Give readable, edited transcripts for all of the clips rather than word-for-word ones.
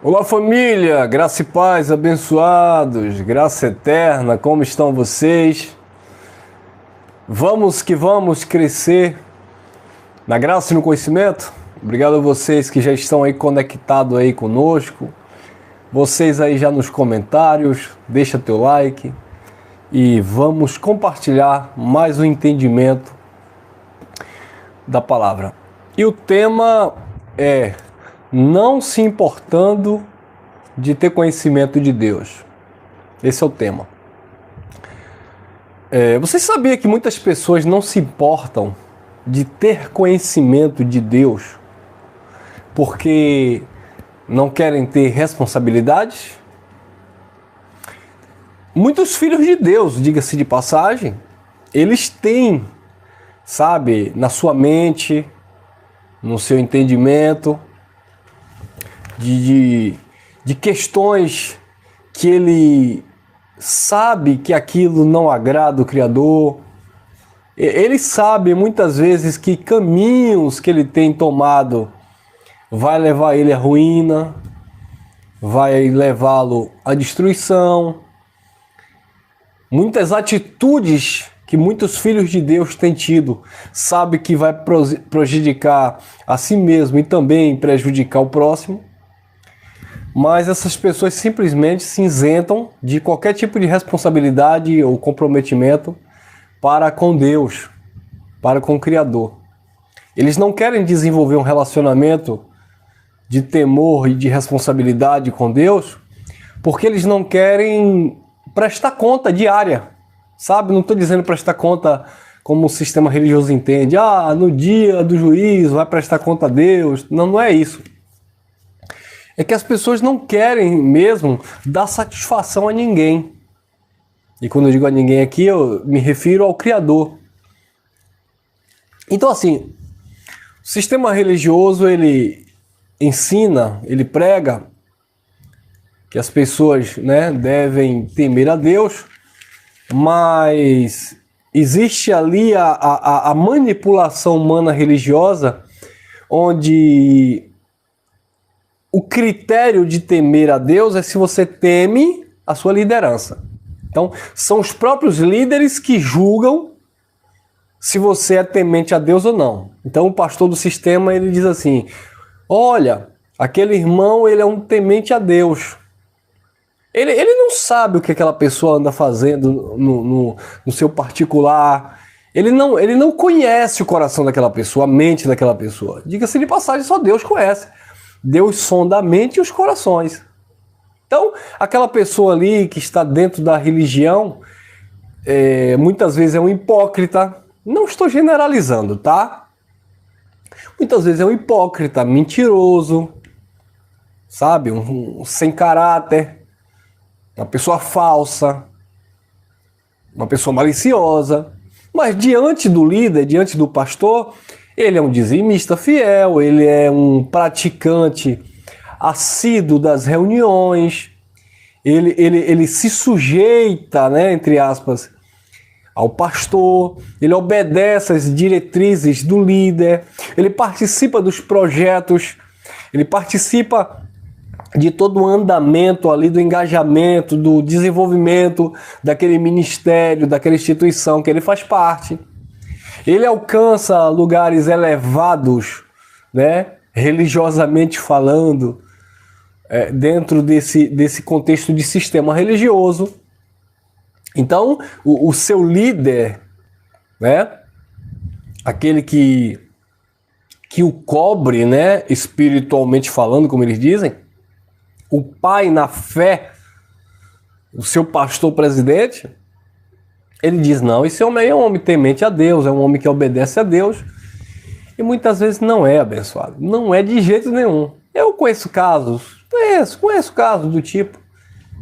Olá família, graça e paz, abençoados, graça eterna, como estão vocês? Vamos que vamos crescer na graça e no conhecimento? Obrigado a vocês que já estão aí conectados aí conosco, vocês aí já nos comentários, deixa teu like e vamos compartilhar mais um entendimento da palavra. E o tema é: não se importando de ter conhecimento de Deus. Esse é o tema. Você sabia que muitas pessoas não se importam de ter conhecimento de Deus porque não querem ter responsabilidades? Muitos filhos de Deus, diga-se de passagem, eles têm, sabe, na sua mente, no seu entendimento, de questões que ele sabe que aquilo não agrada o Criador. Ele sabe muitas vezes que caminhos que ele tem tomado vai levar ele à ruína, vai levá-lo à destruição. Muitas atitudes que muitos filhos de Deus têm tido, sabe que vai prejudicar a si mesmo e também prejudicar o próximo. Mas essas pessoas simplesmente se isentam de qualquer tipo de responsabilidade ou comprometimento para com Deus, para com o Criador. Eles não querem desenvolver um relacionamento de temor e de responsabilidade com Deus, porque eles não querem prestar conta diária, sabe? Não estou dizendo prestar conta como o sistema religioso entende. No dia do juízo vai prestar conta a Deus. Não, não é isso. É que as pessoas não querem mesmo dar satisfação a ninguém. E quando eu digo a ninguém aqui, eu me refiro ao Criador. Então assim, o sistema religioso, ele ensina, ele prega que as pessoas, devem temer a Deus, mas existe ali a manipulação humana religiosa, onde o critério de temer a Deus é se você teme a sua liderança. Então, são os próprios líderes que julgam se você é temente a Deus ou não. Então, o pastor do sistema, ele diz assim: olha, aquele irmão, ele é um temente a Deus. Ele não sabe o que aquela pessoa anda fazendo no seu particular. Ele não conhece o coração daquela pessoa, a mente daquela pessoa. Diga-se de passagem, só Deus conhece. Deus sonda a mente e os corações. Então, aquela pessoa ali que está dentro da religião, muitas vezes é um hipócrita. Não estou generalizando, tá? Muitas vezes é um hipócrita, mentiroso, sabe? Um sem caráter, uma pessoa falsa, uma pessoa maliciosa. Mas diante do líder, diante do pastor, ele é um dizimista fiel, ele é um praticante assíduo das reuniões, ele se sujeita, entre aspas, ao pastor, ele obedece às diretrizes do líder, ele participa dos projetos, ele participa de todo o andamento ali, do engajamento, do desenvolvimento daquele ministério, daquela instituição que ele faz parte. Ele alcança lugares elevados, religiosamente falando, dentro desse contexto de sistema religioso. Então, o seu líder, aquele que o cobre, espiritualmente falando, como eles dizem, o pai na fé, o seu pastor presidente, ele diz: não, esse homem aí é um homem temente a Deus, é um homem que obedece a Deus. E muitas vezes não é abençoado. Não é de jeito nenhum. Eu conheço casos, conheço casos do tipo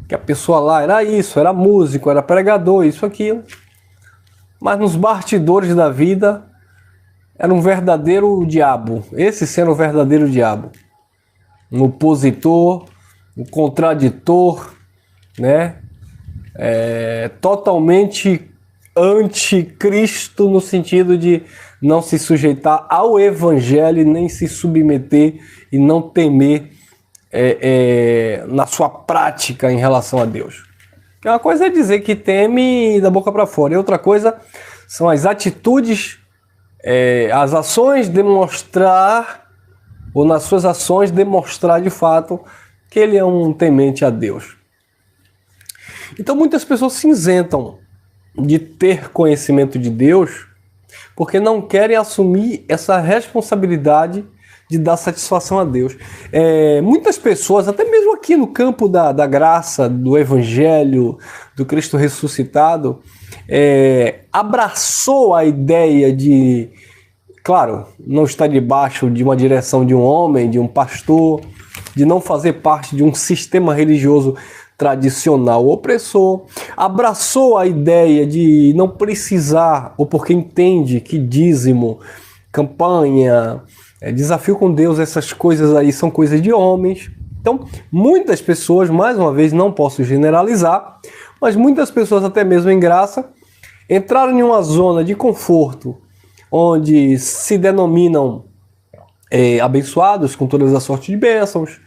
que a pessoa lá era isso, era músico, era pregador, isso, aquilo. Mas nos bastidores da vida era um verdadeiro diabo. Esse sendo o verdadeiro diabo. Um opositor, um contraditor, totalmente anticristo, no sentido de não se sujeitar ao evangelho, nem se submeter e não temer na sua prática em relação a Deus. Uma coisa é dizer que teme da boca para fora, e outra coisa são as atitudes, as ações demonstrar, ou nas suas ações demonstrar de fato que ele é um temente a Deus. Então muitas pessoas se isentam de ter conhecimento de Deus porque não querem assumir essa responsabilidade de dar satisfação a Deus. Muitas pessoas, até mesmo aqui no campo da graça, do Evangelho, do Cristo ressuscitado, abraçou a ideia de, claro, não estar debaixo de uma direção de um homem, de um pastor, de não fazer parte de um sistema religioso tradicional opressor, abraçou a ideia de não precisar, ou porque entende que dízimo, campanha, desafio com Deus, essas coisas aí são coisas de homens. Então, muitas pessoas, mais uma vez, não posso generalizar, mas muitas pessoas, até mesmo em graça, entraram em uma zona de conforto, onde se denominam abençoados com todas as sortes de bênçãos,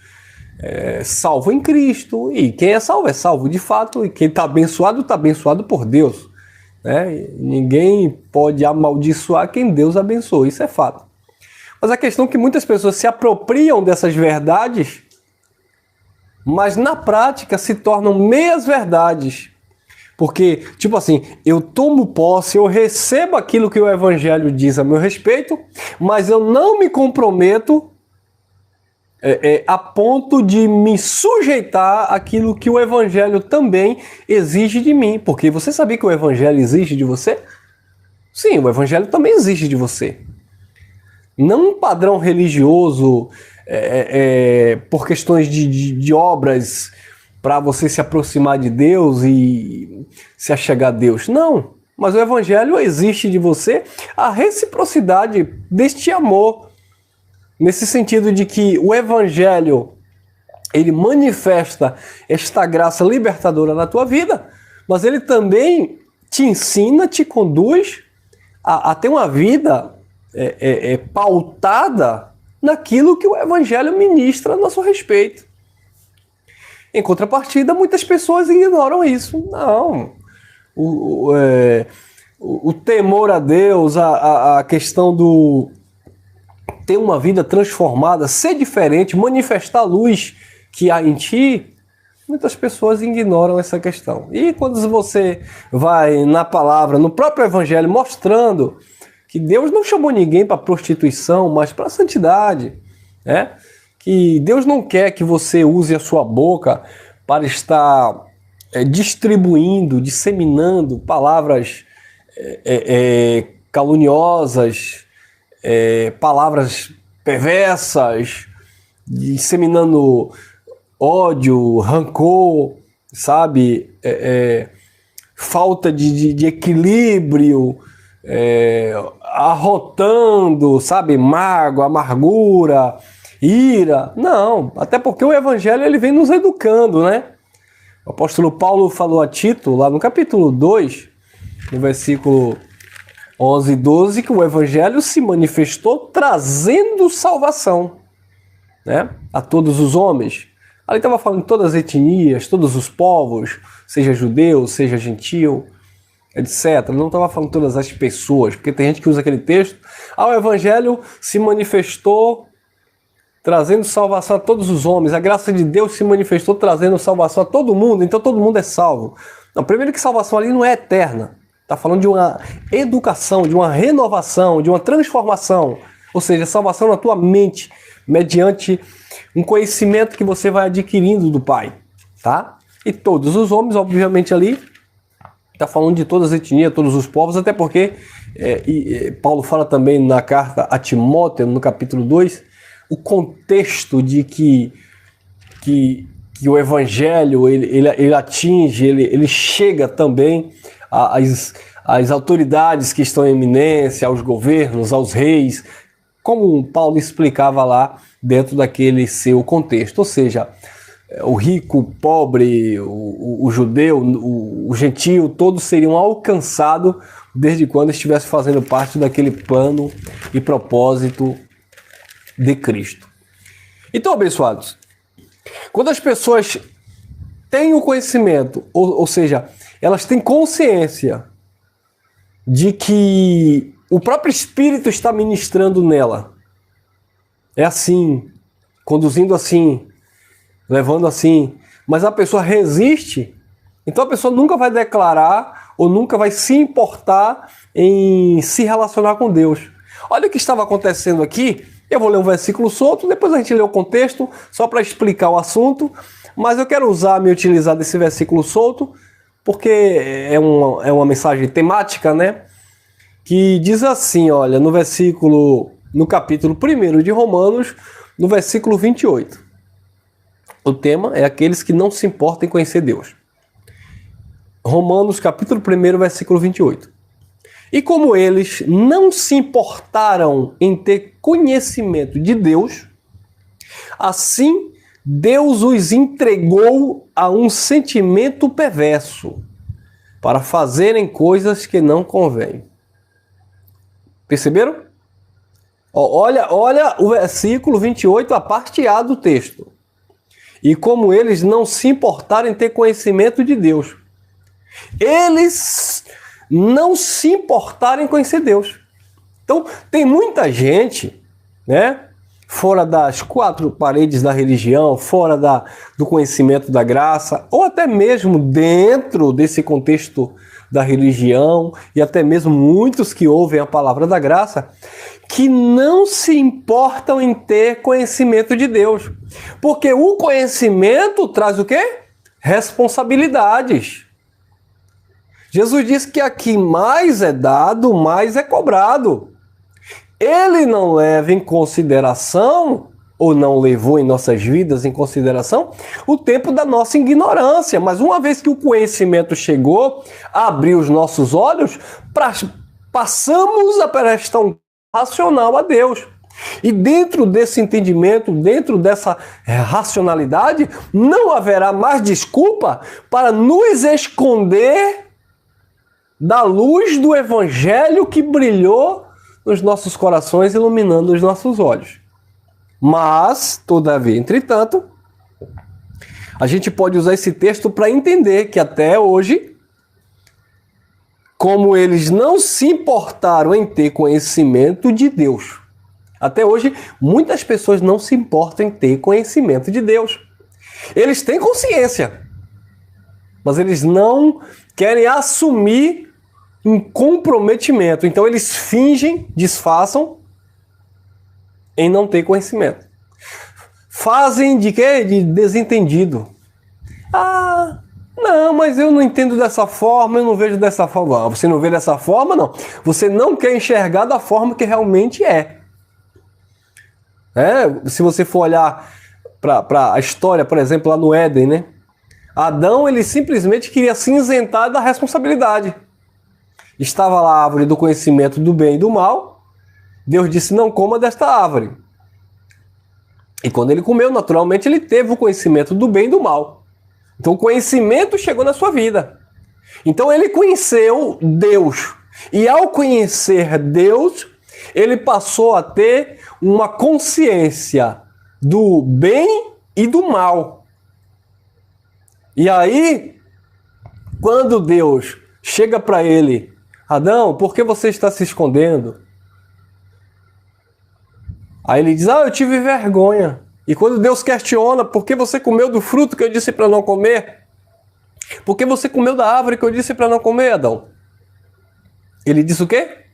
salvo em Cristo, e quem é salvo de fato, e quem está abençoado por Deus, né? Ninguém pode amaldiçoar quem Deus abençoa, isso é fato. Mas a questão é que muitas pessoas se apropriam dessas verdades, mas na prática se tornam meias verdades. Porque, tipo assim, eu tomo posse, eu recebo aquilo que o Evangelho diz a meu respeito, mas eu não me comprometo a ponto de me sujeitar àquilo que o Evangelho também exige de mim. Porque você sabia que o Evangelho exige de você? Sim, o Evangelho também exige de você. Não um padrão religioso por questões de obras para você se aproximar de Deus e se achegar a Deus. Não, mas o Evangelho exige de você a reciprocidade deste amor. Nesse sentido de que o Evangelho, ele manifesta esta graça libertadora na tua vida, mas ele também te ensina, te conduz a ter uma vida pautada naquilo que o Evangelho ministra a nosso respeito. Em contrapartida, muitas pessoas ignoram isso. Não. O temor a Deus, a questão do ter uma vida transformada, ser diferente, manifestar a luz que há em ti, muitas pessoas ignoram essa questão. E quando você vai na palavra, no próprio Evangelho, mostrando que Deus não chamou ninguém para prostituição, mas para santidade, né? Que Deus não quer que você use a sua boca para estar distribuindo, disseminando palavras caluniosas, palavras perversas, disseminando ódio, rancor, sabe? Falta de equilíbrio, arrotando, sabe? Mágoa, amargura, ira. Não, até porque o Evangelho ele vem nos educando, né? O apóstolo Paulo falou a Tito, lá no capítulo 2, no versículo 11 e 12, que o Evangelho se manifestou trazendo salvação, né, a todos os homens. Ali estava falando de todas as etnias, todos os povos, seja judeu, seja gentil, etc. Não estava falando de todas as pessoas, porque tem gente que usa aquele texto. O Evangelho se manifestou trazendo salvação a todos os homens. A graça de Deus se manifestou trazendo salvação a todo mundo, então todo mundo é salvo. Não, primeiro que salvação ali não é eterna. Está falando de uma educação, de uma renovação, de uma transformação. Ou seja, salvação na tua mente, mediante um conhecimento que você vai adquirindo do Pai. Tá? E todos os homens, obviamente, ali, está falando de todas as etnias, todos os povos, até porque Paulo fala também na carta a Timóteo, no capítulo 2, o contexto de que o Evangelho ele atinge, ele chega também às autoridades que estão em eminência, aos governos, aos reis, como Paulo explicava lá dentro daquele seu contexto. Ou seja, o rico, o pobre, o judeu, o gentil, todos seriam alcançados desde quando estivesse fazendo parte daquele plano e propósito de Cristo. Então, abençoados, Quando as pessoas têm o conhecimento, ou seja, elas têm consciência de que o próprio Espírito está ministrando nela, é assim, conduzindo assim, levando assim, mas a pessoa resiste, então a pessoa nunca vai declarar ou nunca vai se importar em se relacionar com Deus. Olha o que estava acontecendo aqui. Eu vou ler um versículo solto, depois a gente lê o contexto, só para explicar o assunto, mas eu quero me utilizar desse versículo solto, porque é uma mensagem temática, né? Que diz assim, olha, no capítulo 1 de Romanos, no versículo 28. O tema é aqueles que não se importam em conhecer Deus. Romanos, capítulo 1, versículo 28. E como eles não se importaram em ter conhecimento de Deus, assim Deus os entregou a um sentimento perverso para fazerem coisas que não convêm. Perceberam? Olha o versículo 28, a parte A do texto. E como eles não se importaram em ter conhecimento de Deus. Eles não se importaram em conhecer Deus. Então, tem muita gente, né, fora das quatro paredes da religião, fora do conhecimento da graça, ou até mesmo dentro desse contexto da religião, e até mesmo muitos que ouvem a palavra da graça, que não se importam em ter conhecimento de Deus. Porque o conhecimento traz o quê? Responsabilidades. Jesus disse que aqui mais é dado, mais é cobrado. Ele não leva em consideração, ou não levou em nossas vidas em consideração, o tempo da nossa ignorância. Mas uma vez que o conhecimento chegou, abriu os nossos olhos, passamos a prestar um racional a Deus. E dentro desse entendimento, dentro dessa racionalidade, não haverá mais desculpa para nos esconder da luz do Evangelho que brilhou nos nossos corações, iluminando os nossos olhos. Mas, todavia, entretanto, a gente pode usar esse texto para entender que até hoje, como eles não se importaram em ter conhecimento de Deus, até hoje, muitas pessoas não se importam em ter conhecimento de Deus. Eles têm consciência, mas eles não querem assumir um comprometimento. Então eles fingem, disfarçam em não ter conhecimento. Fazem de quê? De desentendido. Ah, não, mas eu não entendo dessa forma, eu não vejo dessa forma. Você não vê dessa forma, não. Você não quer enxergar da forma que realmente é. Se você for olhar para a história, por exemplo, lá no Éden, né? Adão, ele simplesmente queria se isentar da responsabilidade. Estava lá a árvore do conhecimento do bem e do mal. Deus disse, não coma desta árvore. E quando ele comeu, naturalmente, ele teve o conhecimento do bem e do mal. Então o conhecimento chegou na sua vida. Então ele conheceu Deus. E ao conhecer Deus, ele passou a ter uma consciência do bem e do mal. E aí, quando Deus chega para ele, Adão, por que você está se escondendo? Aí ele diz, eu tive vergonha. E quando Deus questiona, por que você comeu do fruto que eu disse para não comer? Por que você comeu da árvore que eu disse para não comer, Adão? Ele disse o quê?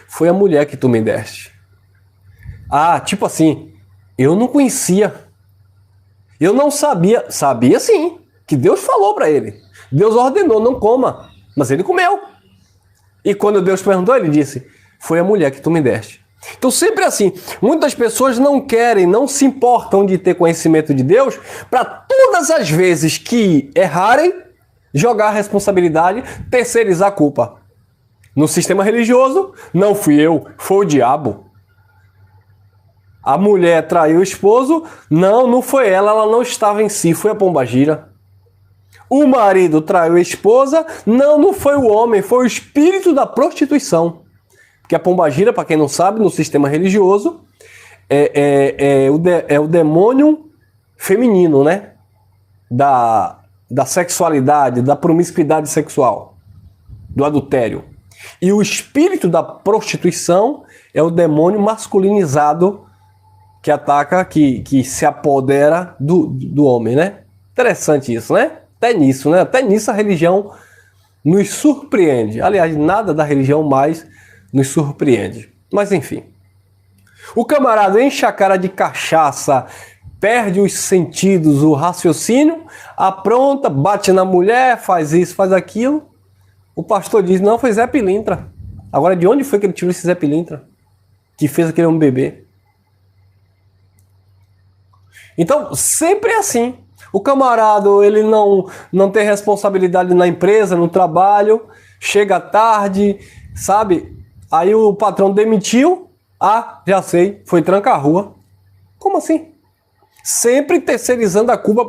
Foi a mulher que tu me deste. Tipo assim, eu não conhecia. Eu não sabia. Sabia sim, que Deus falou para ele. Deus ordenou, não coma. Mas ele comeu. E quando Deus perguntou, ele disse, foi a mulher que tu me deste. Então sempre assim, muitas pessoas não querem, não se importam de ter conhecimento de Deus, para todas as vezes que errarem, jogar a responsabilidade, terceirizar a culpa. No sistema religioso, não fui eu, foi o diabo. A mulher traiu o esposo, não foi ela não estava em si, foi a pombagira. O marido traiu a esposa, não foi o homem, foi o espírito da prostituição. Porque a pombagira, para quem não sabe, no sistema religioso, é o demônio feminino, né? Da sexualidade, da promiscuidade sexual, do adultério. E o espírito da prostituição é o demônio masculinizado que ataca, que se apodera do homem, né? Interessante isso, né? Até nisso a religião nos surpreende. Aliás, nada da religião mais nos surpreende. Mas enfim. O camarada enche a cara de cachaça, perde os sentidos, o raciocínio, apronta, bate na mulher, faz isso, faz aquilo. O pastor diz, não, foi Zé Pilintra. Agora, de onde foi que ele tirou esse Zé Pilintra? Que fez aquele homem beber? Então, sempre é assim. O camarada, ele não tem responsabilidade na empresa, no trabalho, chega tarde, sabe? Aí o patrão demitiu. Ah, já sei, foi trancar a rua. Como assim? Sempre terceirizando a culpa,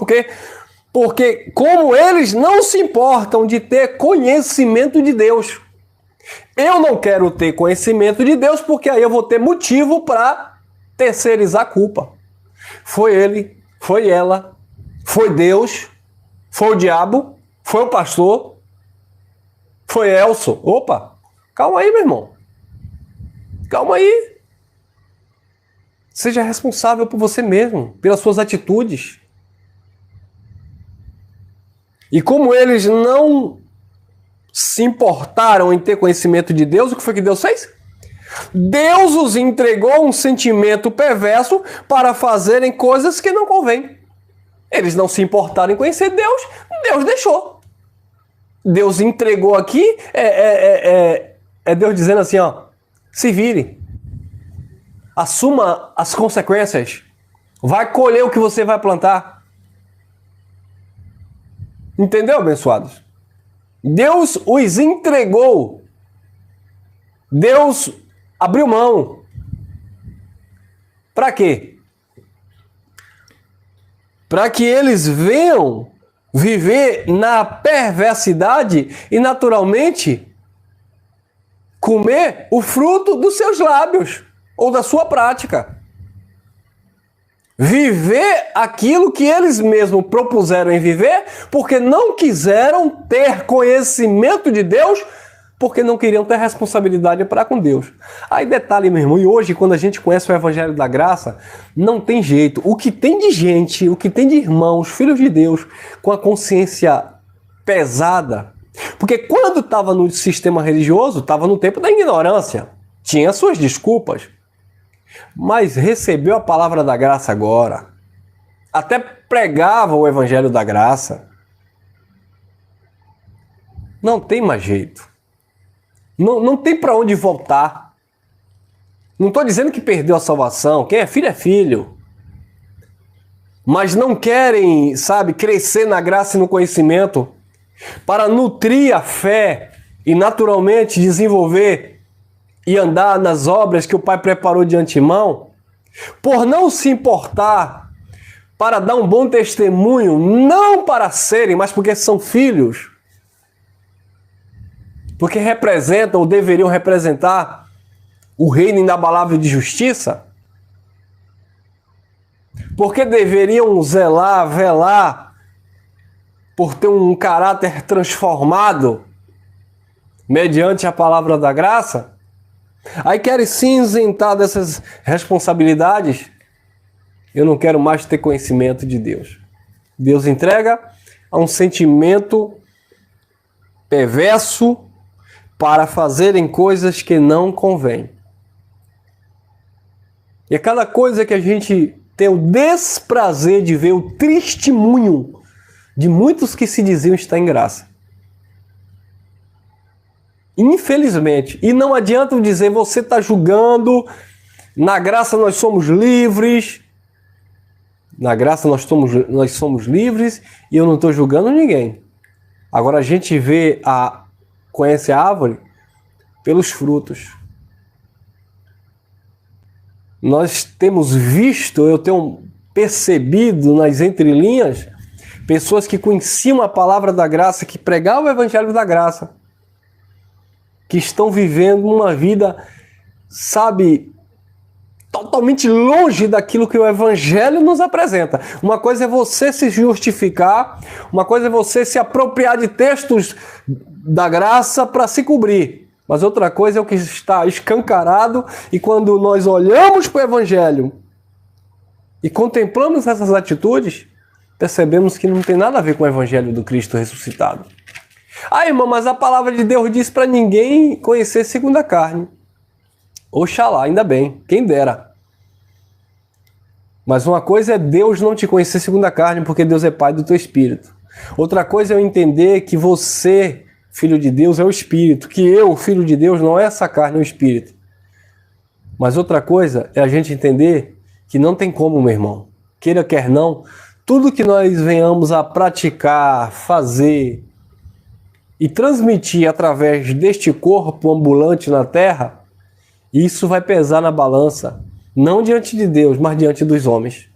porque como eles não se importam de ter conhecimento de Deus. Eu não quero ter conhecimento de Deus, porque aí eu vou ter motivo para terceirizar a culpa. Foi ele, foi ela, foi Deus, foi o diabo, foi o pastor, foi Elson. Opa, calma aí, meu irmão. Calma aí. Seja responsável por você mesmo, pelas suas atitudes. E como eles não se importaram em ter conhecimento de Deus, o que foi que Deus fez? Deus os entregou um sentimento perverso para fazerem coisas que não convêm. Eles não se importaram em conhecer Deus, Deus deixou. Deus entregou aqui, é Deus dizendo assim, ó, se vire. Assuma as consequências. Vai colher o que você vai plantar. Entendeu, abençoados? Deus os entregou. Deus abriu mão. Para quê? Para que eles venham viver na perversidade e, naturalmente, comer o fruto dos seus lábios ou da sua prática. Viver aquilo que eles mesmos propuseram em viver, porque não quiseram ter conhecimento de Deus, porque não queriam ter responsabilidade para com Deus. Aí detalhe, meu irmão, e hoje quando a gente conhece o Evangelho da Graça, não tem jeito. O que tem de gente, o que tem de irmãos, filhos de Deus, com a consciência pesada, porque quando estava no sistema religioso, estava no tempo da ignorância, tinha suas desculpas, mas recebeu a palavra da graça agora, até pregava o Evangelho da Graça, não tem mais jeito. Não tem para onde voltar. Não estou dizendo que perdeu a salvação. Quem é filho é filho. Mas não querem, sabe, crescer na graça e no conhecimento para nutrir a fé e naturalmente desenvolver e andar nas obras que o Pai preparou de antemão, por não se importar para dar um bom testemunho, não para serem, mas porque são filhos. Porque representam ou deveriam representar o reino inabalável de justiça? Porque deveriam velar por ter um caráter transformado mediante a palavra da graça? Aí querem se isentar dessas responsabilidades? Eu não quero mais ter conhecimento de Deus. Deus entrega a um sentimento perverso para fazerem coisas que não convêm. E a cada coisa que a gente tem o desprazer de ver o testemunho de muitos que se diziam estar em graça. Infelizmente. E não adianta dizer, você está julgando, na graça nós somos livres. Na graça nós somos livres e eu não estou julgando ninguém. Agora a gente conhece a árvore pelos frutos. Nós temos visto, eu tenho percebido nas entrelinhas, pessoas que conheciam a palavra da graça, que pregavam o Evangelho da Graça, que estão vivendo uma vida, sabe, totalmente longe daquilo que o Evangelho nos apresenta. Uma coisa é você se justificar, uma coisa é você se apropriar de textos da graça para se cobrir. Mas outra coisa é o que está escancarado, e quando nós olhamos para o Evangelho e contemplamos essas atitudes, percebemos que não tem nada a ver com o Evangelho do Cristo ressuscitado. Ah, irmão, mas a palavra de Deus diz para ninguém conhecer segundo a carne. Oxalá, ainda bem, quem dera. Mas uma coisa é Deus não te conhecer segundo a carne, porque Deus é Pai do teu espírito. Outra coisa é eu entender que você, filho de Deus, é o espírito, que eu, filho de Deus, não é essa carne, é o espírito. Mas outra coisa é a gente entender que não tem como, meu irmão, queira quer não, tudo que nós venhamos a praticar, fazer e transmitir através deste corpo ambulante na terra, isso vai pesar na balança, não diante de Deus, mas diante dos homens.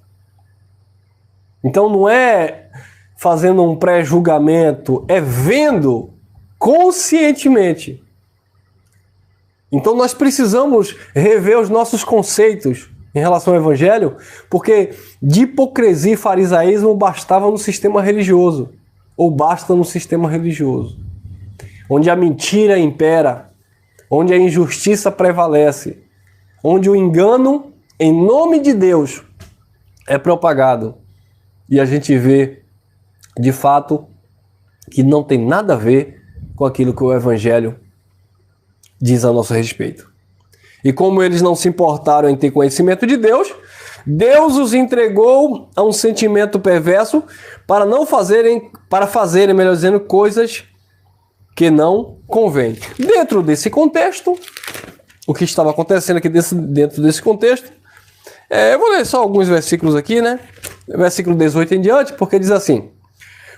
Então não é fazendo um pré-julgamento, é vendo conscientemente. Então nós precisamos rever os nossos conceitos em relação ao Evangelho, porque de hipocrisia e farisaísmo bastava no sistema religioso, ou basta no sistema religioso, onde a mentira impera, onde a injustiça prevalece, onde o engano em nome de Deus é propagado. E a gente vê, de fato, que não tem nada a ver com aquilo que o Evangelho diz a nosso respeito. E como eles não se importaram em ter conhecimento de Deus, Deus os entregou a um sentimento perverso para fazerem, melhor dizendo, coisas que não convém. Dentro desse contexto, o que estava acontecendo aqui dentro desse contexto, eu vou ler só alguns versículos aqui, né? Versículo 18 em diante, porque diz assim: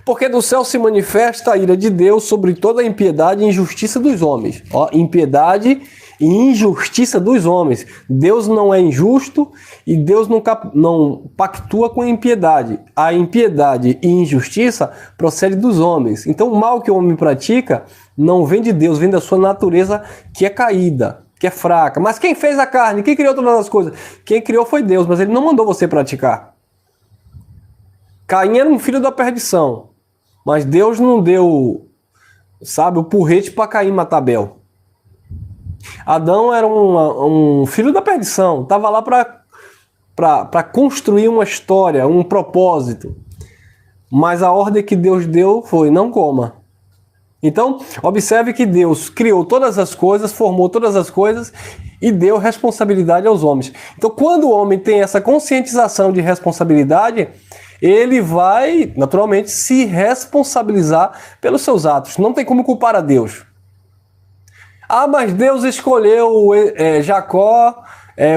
porque do céu se manifesta a ira de Deus sobre toda a impiedade e injustiça dos homens. Ó, impiedade e injustiça dos homens. Deus não é injusto e Deus não pactua com a impiedade. A impiedade e injustiça procede dos homens. Então o mal que o homem pratica não vem de Deus, vem da sua natureza que é caída, que é fraca. Mas quem fez a carne? Quem criou todas as coisas? Quem criou foi Deus, mas ele não mandou você praticar. Caim era um filho da perdição, mas Deus não deu, o porrete para Caim matar Abel. Adão era um filho da perdição, estava lá para construir uma história, um propósito. Mas a ordem que Deus deu foi: não coma. Então, observe que Deus criou todas as coisas, formou todas as coisas e deu responsabilidade aos homens. Então, quando o homem tem essa conscientização de responsabilidade, ele vai, naturalmente, se responsabilizar pelos seus atos. Não tem como culpar a Deus. Ah, mas Deus escolheu Jacó,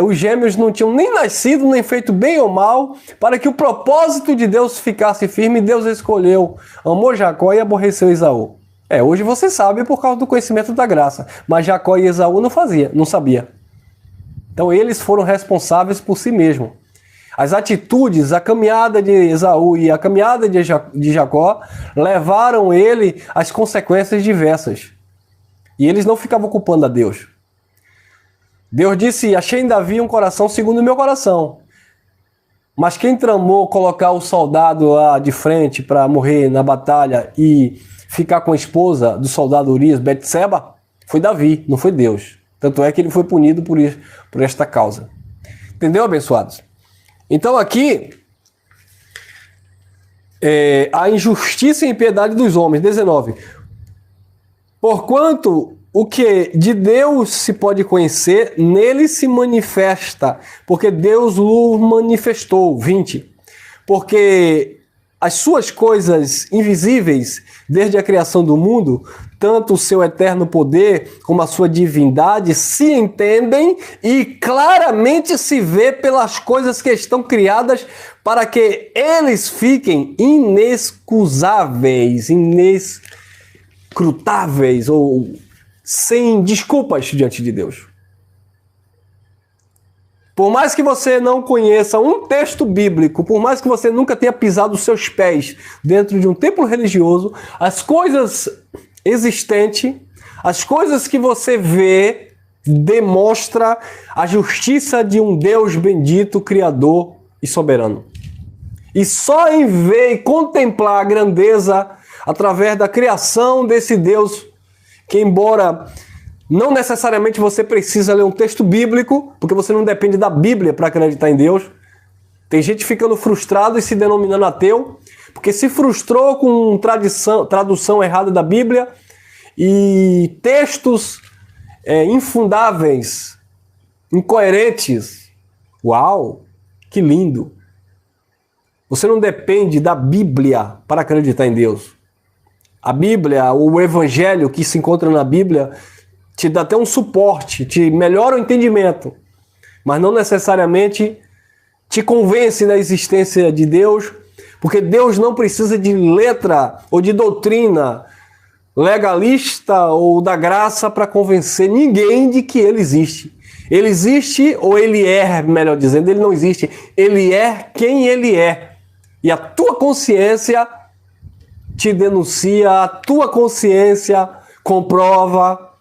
os gêmeos não tinham nem nascido, nem feito bem ou mal, para que o propósito de Deus ficasse firme. Deus escolheu, amou Jacó e aborreceu Esaú. Hoje você sabe por causa do conhecimento da graça, mas Jacó e Esaú não sabia. Então eles foram responsáveis por si mesmos. As atitudes, a caminhada de Esaú e a caminhada de Jacó levaram ele às consequências diversas. E eles não ficavam culpando a Deus. Deus disse: achei em Davi um coração segundo o meu coração. Mas quem tramou colocar o soldado lá de frente para morrer na batalha e ficar com a esposa do soldado Urias, Betseba, foi Davi, não foi Deus. Tanto é que ele foi punido por esta causa. Entendeu, abençoados? Então aqui, a injustiça e impiedade dos homens. 19. Porquanto o que de Deus se pode conhecer, nele se manifesta, porque Deus o manifestou. 20. Porque as suas coisas invisíveis, desde a criação do mundo, tanto o seu eterno poder como a sua divindade, se entendem e claramente se vê pelas coisas que estão criadas, para que eles fiquem inexcusáveis, inescrutáveis ou sem desculpas diante de Deus. Por mais que você não conheça um texto bíblico, por mais que você nunca tenha pisado os seus pés dentro de um templo religioso, as coisas existentes, as coisas que você vê demonstra a justiça de um Deus bendito, criador e soberano. E só em ver e contemplar a grandeza através da criação desse Deus, que embora não necessariamente você precisa ler um texto bíblico, porque você não depende da Bíblia para acreditar em Deus. Tem gente ficando frustrado e se denominando ateu, porque se frustrou com tradução errada da Bíblia e textos infundáveis, incoerentes. Uau, que lindo! Você não depende da Bíblia para acreditar em Deus. A Bíblia, o Evangelho que se encontra na Bíblia, te dá até um suporte, te melhora o entendimento, mas não necessariamente te convence da existência de Deus, porque Deus não precisa de letra ou de doutrina legalista ou da graça para convencer ninguém de que ele existe. Ele existe, ou ele é, melhor dizendo, ele não existe. Ele é quem ele é. E a tua consciência te denuncia, a tua consciência comprova,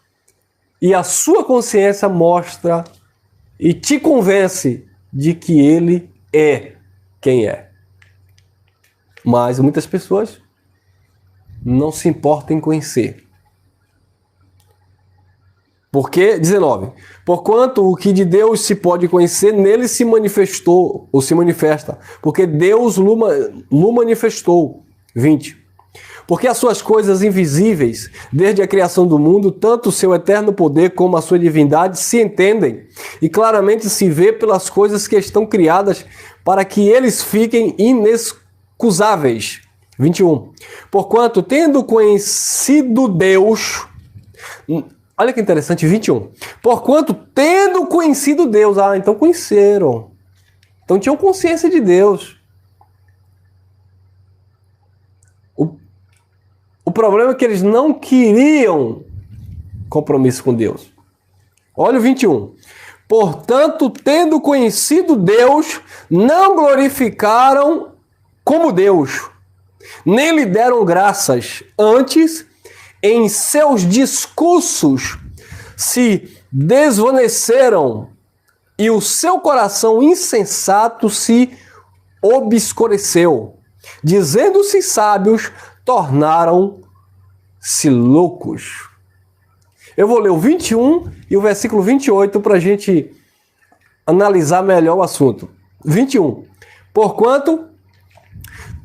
e a sua consciência mostra e te convence de que ele é quem é. Mas muitas pessoas não se importam em conhecer. Porque, 19, porquanto o que de Deus se pode conhecer, nele se manifestou, ou se manifesta, porque Deus lo manifestou. 20. Porque as suas coisas invisíveis, desde a criação do mundo, tanto o seu eterno poder como a sua divindade se entendem e claramente se vê pelas coisas que estão criadas para que eles fiquem inexcusáveis. 21. Porquanto, tendo conhecido Deus... Olha que interessante, 21. Porquanto, tendo conhecido Deus... então conheceram. Então tinham consciência de Deus. O problema é que eles não queriam compromisso com Deus. Olha o 21. Portanto, tendo conhecido Deus, não glorificaram como Deus, nem lhe deram graças. Antes, em seus discursos, se desvaneceram e o seu coração insensato se obscureceu. Dizendo-se sábios, tornaram-se loucos. Eu vou ler o 21 e o versículo 28 para a gente analisar melhor o assunto. 21. Porquanto,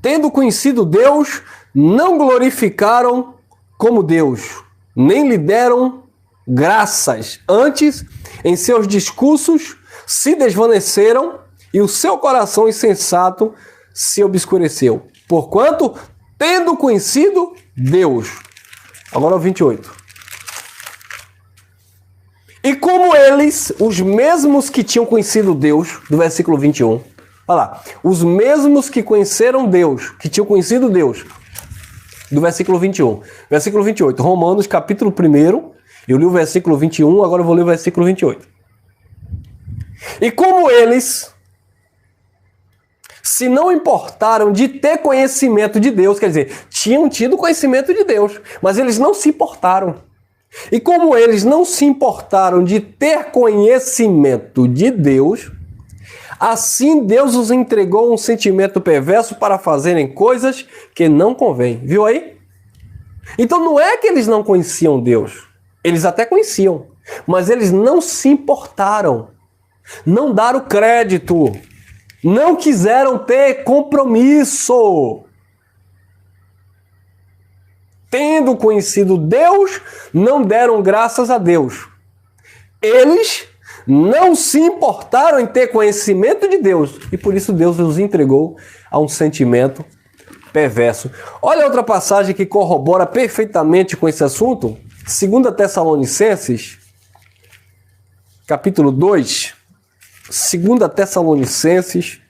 tendo conhecido Deus, não glorificaram como Deus, nem lhe deram graças. Antes, em seus discursos, se desvaneceram e o seu coração insensato se obscureceu. Porquanto, tendo conhecido Deus. Agora o 28. E como eles, os mesmos que tinham conhecido Deus, do versículo 21. Olha lá. Os mesmos que conheceram Deus, que tinham conhecido Deus, do versículo 21. Versículo 28. Romanos, capítulo 1. Eu li o versículo 21, agora eu vou ler o versículo 28. E como eles se não importaram de ter conhecimento de Deus, quer dizer, tinham tido conhecimento de Deus, mas eles não se importaram. E como eles não se importaram de ter conhecimento de Deus, assim Deus os entregou um sentimento perverso para fazerem coisas que não convêm. Viu aí? Então não é que eles não conheciam Deus. Eles até conheciam, mas eles não se importaram. Não deram crédito. Não quiseram ter compromisso. Tendo conhecido Deus, não deram graças a Deus. Eles não se importaram em ter conhecimento de Deus. E por isso Deus os entregou a um sentimento perverso. Olha outra passagem que corrobora perfeitamente com esse assunto. 2 Tessalonicenses, capítulo 2. 2 Tessalonicenses,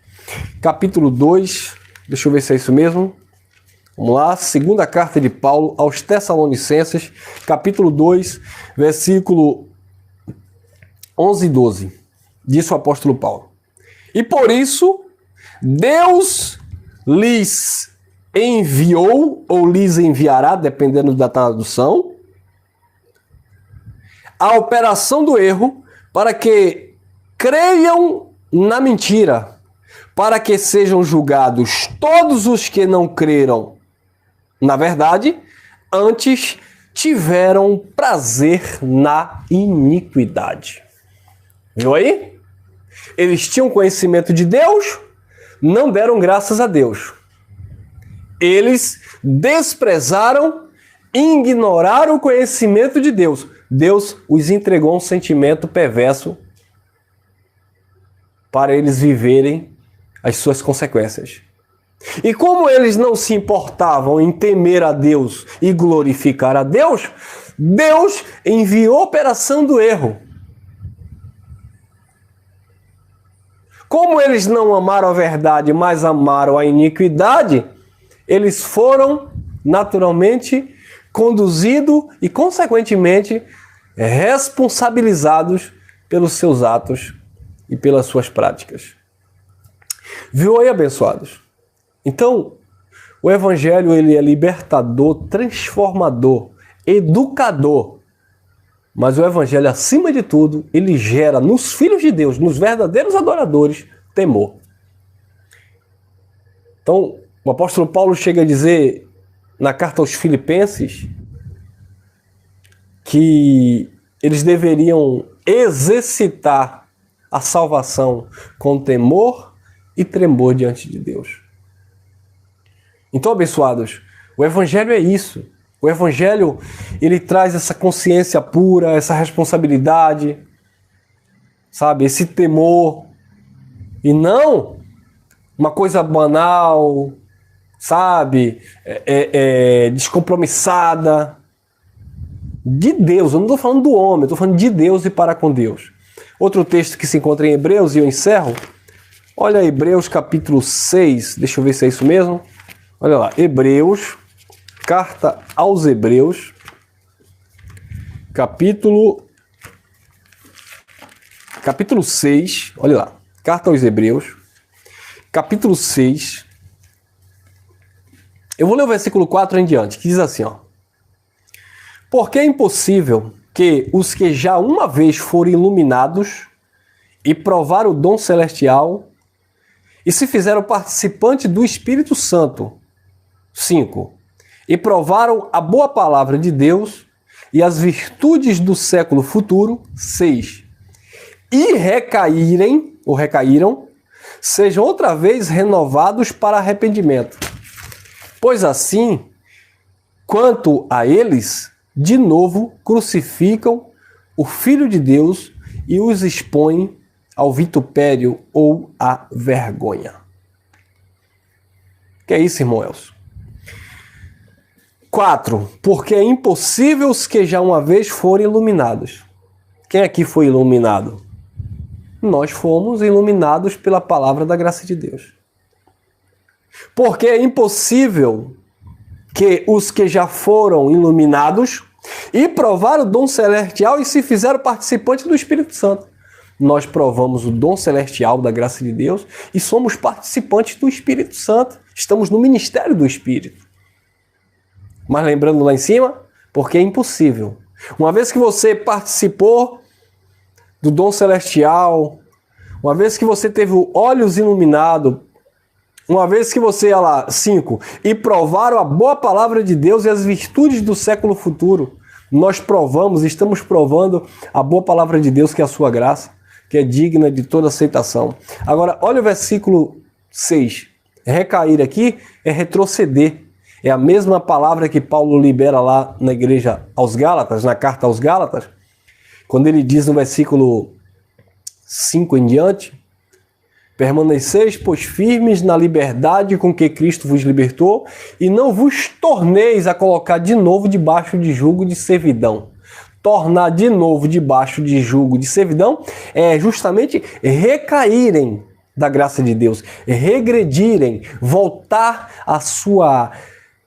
capítulo 2, deixa eu ver se é isso mesmo. Vamos lá, segunda carta de Paulo aos Tessalonicenses, capítulo 2, versículo 11 e 12. Diz o apóstolo Paulo. E por isso, Deus lhes enviou, ou lhes enviará, dependendo da tradução, a operação do erro para que creiam na mentira, para que sejam julgados todos os que não creram na verdade, antes tiveram prazer na iniquidade. Viu aí? Eles tinham conhecimento de Deus, não deram graças a Deus. Eles desprezaram, ignoraram o conhecimento de Deus. Deus os entregou um sentimento perverso para eles viverem as suas consequências. E como eles não se importavam em temer a Deus e glorificar a Deus, Deus enviou a operação do erro. Como eles não amaram a verdade, mas amaram a iniquidade, eles foram naturalmente conduzidos e, consequentemente, responsabilizados pelos seus atos e pelas suas práticas. Viu aí, abençoados? Então, o Evangelho ele é libertador, transformador, educador. Mas o Evangelho, acima de tudo, ele gera nos filhos de Deus, nos verdadeiros adoradores, temor. Então, o apóstolo Paulo chega a dizer na carta aos Filipenses que eles deveriam exercitar a salvação com temor e tremor diante de Deus. Então, abençoados, o Evangelho é isso. O Evangelho, ele traz essa consciência pura, essa responsabilidade, sabe? Esse temor. E não uma coisa banal, sabe? Descompromissada. De Deus, eu não estou falando do homem, eu estou falando de Deus e para com Deus. Outro texto que se encontra em Hebreus, e eu encerro. Olha Hebreus capítulo 6, deixa eu ver se é isso mesmo. Olha lá, Hebreus, carta aos Hebreus, capítulo 6, olha lá, carta aos Hebreus, capítulo 6, eu vou ler o versículo 4 em diante, que diz assim, ó: porque é impossível que os que já uma vez foram iluminados e provaram o dom celestial e se fizeram participantes do Espírito Santo, 5. E provaram a boa palavra de Deus e as virtudes do século futuro, 6. E recaíram, sejam outra vez renovados para arrependimento. Pois assim, quanto a eles, de novo crucificam o Filho de Deus e os expõem ao vitupério ou à vergonha. Que é isso, irmão Elcio? 4. Porque é impossível os que já uma vez foram iluminados. Quem aqui foi iluminado? Nós fomos iluminados pela palavra da graça de Deus. Porque é impossível que os que já foram iluminados e provaram o dom celestial e se fizeram participantes do Espírito Santo. Nós provamos o dom celestial da graça de Deus e somos participantes do Espírito Santo. Estamos no ministério do Espírito. Mas lembrando lá em cima, porque é impossível. Uma vez que você participou do dom celestial, uma vez que você teve olhos iluminados, uma vez que você, olha lá, 5, e provaram a boa palavra de Deus e as virtudes do século futuro, nós provamos, estamos provando a boa palavra de Deus, que é a sua graça, que é digna de toda aceitação. Agora, olha o versículo 6. Recair aqui é retroceder. É a mesma palavra que Paulo libera lá na igreja aos Gálatas, na carta aos Gálatas, quando ele diz no versículo 5 em diante: permaneceis, pois, firmes na liberdade com que Cristo vos libertou, e não vos torneis a colocar de novo debaixo de jugo de servidão. Tornar de novo debaixo de jugo de servidão é justamente recaírem da graça de Deus, regredirem, voltar à sua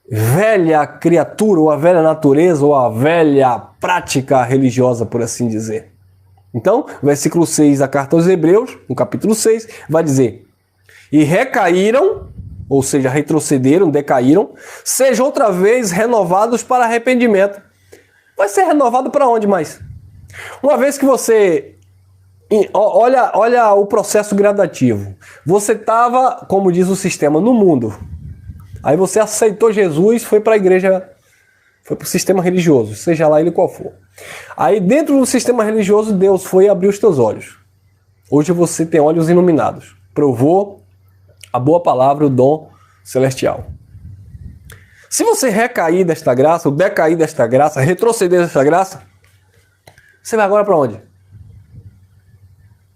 velha criatura, ou a velha natureza, ou a velha prática religiosa, por assim dizer. Então, versículo 6 da carta aos Hebreus, no capítulo 6, vai dizer: e recaíram, ou seja, retrocederam, decaíram, sejam outra vez renovados para arrependimento. Vai ser renovado para onde mais? Uma vez que você... Olha o processo gradativo. Você estava, como diz o sistema, no mundo. Aí você aceitou Jesus, foi para a igreja, foi para o sistema religioso, seja lá ele qual for. Aí dentro do sistema religioso, Deus foi abrir os teus olhos. Hoje você tem olhos iluminados. Provou a boa palavra, o dom celestial. Se você recair desta graça, ou decair desta graça, retroceder desta graça, você vai agora para onde?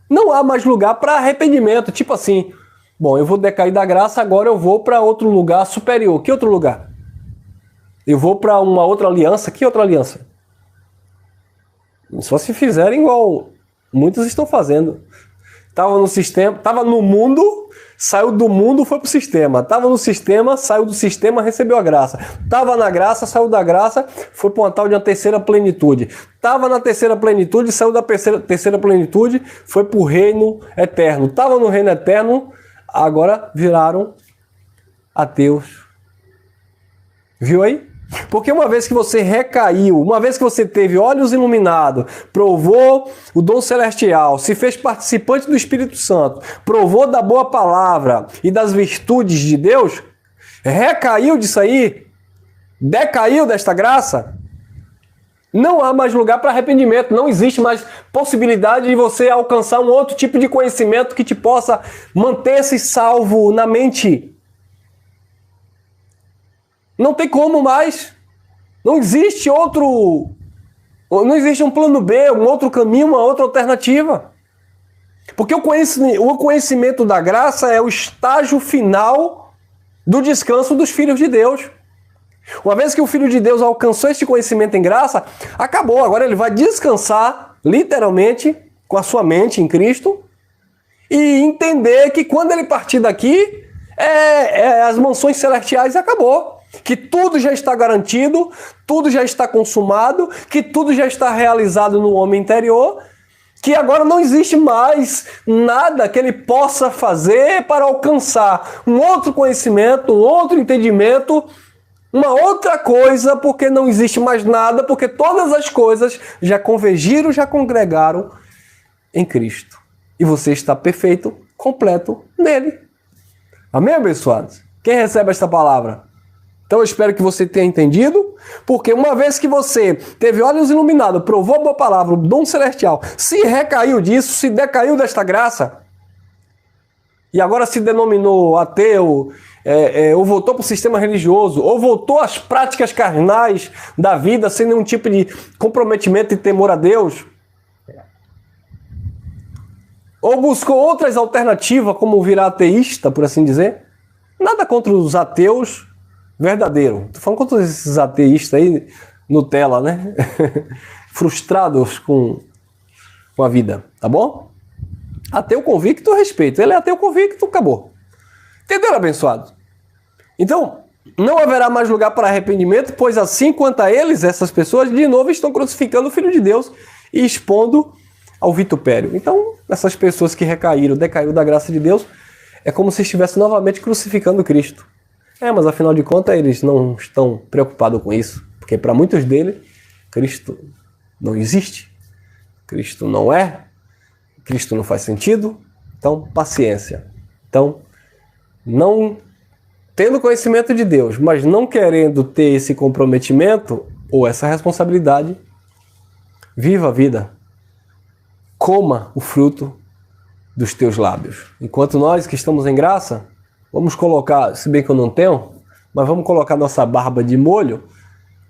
Não há mais lugar para arrependimento. Tipo assim, bom, eu vou decair da graça, agora eu vou para outro lugar superior. Que outro lugar? Eu vou para uma outra aliança. Que outra aliança? Só se fizerem igual muitos estão fazendo. Estava no sistema, estava no mundo, saiu do mundo, foi para o sistema. Estava no sistema, saiu do sistema, recebeu a graça. Estava na graça, saiu da graça, foi para uma tal de uma terceira plenitude. Estava na terceira plenitude, saiu da terceira plenitude, foi para o reino eterno. Estava no reino eterno, agora viraram ateus. Viu aí? Porque uma vez que você recaiu, uma vez que você teve olhos iluminados, provou o dom celestial, se fez participante do Espírito Santo, provou da boa palavra e das virtudes de Deus, recaiu disso aí, decaiu desta graça, não há mais lugar para arrependimento, não existe mais possibilidade de você alcançar um outro tipo de conhecimento que te possa manter-se salvo na mente. Não tem como mais. Não existe não existe um plano B, um outro caminho, uma outra alternativa. Porque o conhecimento da graça é o estágio final do descanso dos filhos de Deus. Uma vez que o Filho de Deus alcançou este conhecimento em graça, acabou. Agora ele vai descansar, literalmente, com a sua mente em Cristo e entender que quando ele partir daqui, as mansões celestiais acabou. Que tudo já está garantido, tudo já está consumado, que tudo já está realizado no homem interior, que agora não existe mais nada que ele possa fazer para alcançar um outro conhecimento, um outro entendimento, uma outra coisa, porque não existe mais nada, porque todas as coisas já convergiram, já congregaram em Cristo. E você está perfeito, completo nele. Amém, abençoados? Quem recebe esta palavra? Então eu espero que você tenha entendido, porque uma vez que você teve olhos iluminados, provou a boa palavra, o dom celestial, se recaiu disso, se decaiu desta graça, e agora se denominou ateu, ou voltou para o sistema religioso, ou voltou às práticas carnais da vida, sem nenhum tipo de comprometimento e temor a Deus, ou buscou outras alternativas, como virar ateísta, por assim dizer, nada contra os ateus, verdadeiro. Tô falando contra esses ateístas aí, Nutella, né? Frustrados com a vida, tá bom? Ateu convicto, respeito. Ele é ateu convicto, acabou. Entenderam, abençoado? Então, não haverá mais lugar para arrependimento, pois assim quanto a eles, essas pessoas, de novo estão crucificando o Filho de Deus e expondo ao vitupério. Então, essas pessoas que recaíram, decaíram da graça de Deus, é como se estivessem novamente crucificando Cristo. Mas afinal de contas eles não estão preocupados com isso, porque para muitos deles Cristo não existe, Cristo não é, Cristo não faz sentido, então paciência. Então, não tendo conhecimento de Deus, mas não querendo ter esse comprometimento ou essa responsabilidade, viva a vida, coma o fruto dos teus lábios. Enquanto nós que estamos em graça, vamos colocar, se bem que eu não tenho, mas vamos colocar nossa barba de molho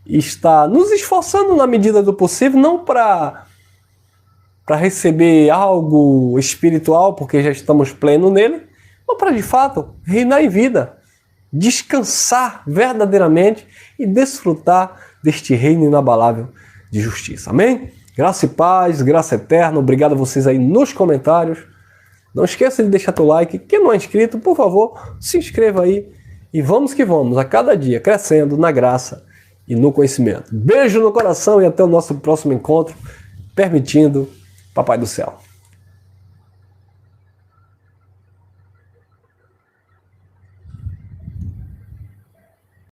e estar nos esforçando na medida do possível, não para receber algo espiritual, porque já estamos plenos nele, mas para de fato reinar em vida, descansar verdadeiramente e desfrutar deste reino inabalável de justiça. Amém? Graça e paz, graça eterna. Obrigado a vocês aí nos comentários. Não esqueça de deixar teu like. Quem não é inscrito, por favor, se inscreva aí. E vamos que vamos, a cada dia, crescendo na graça e no conhecimento. Beijo no coração e até o nosso próximo encontro, permitindo Papai do Céu.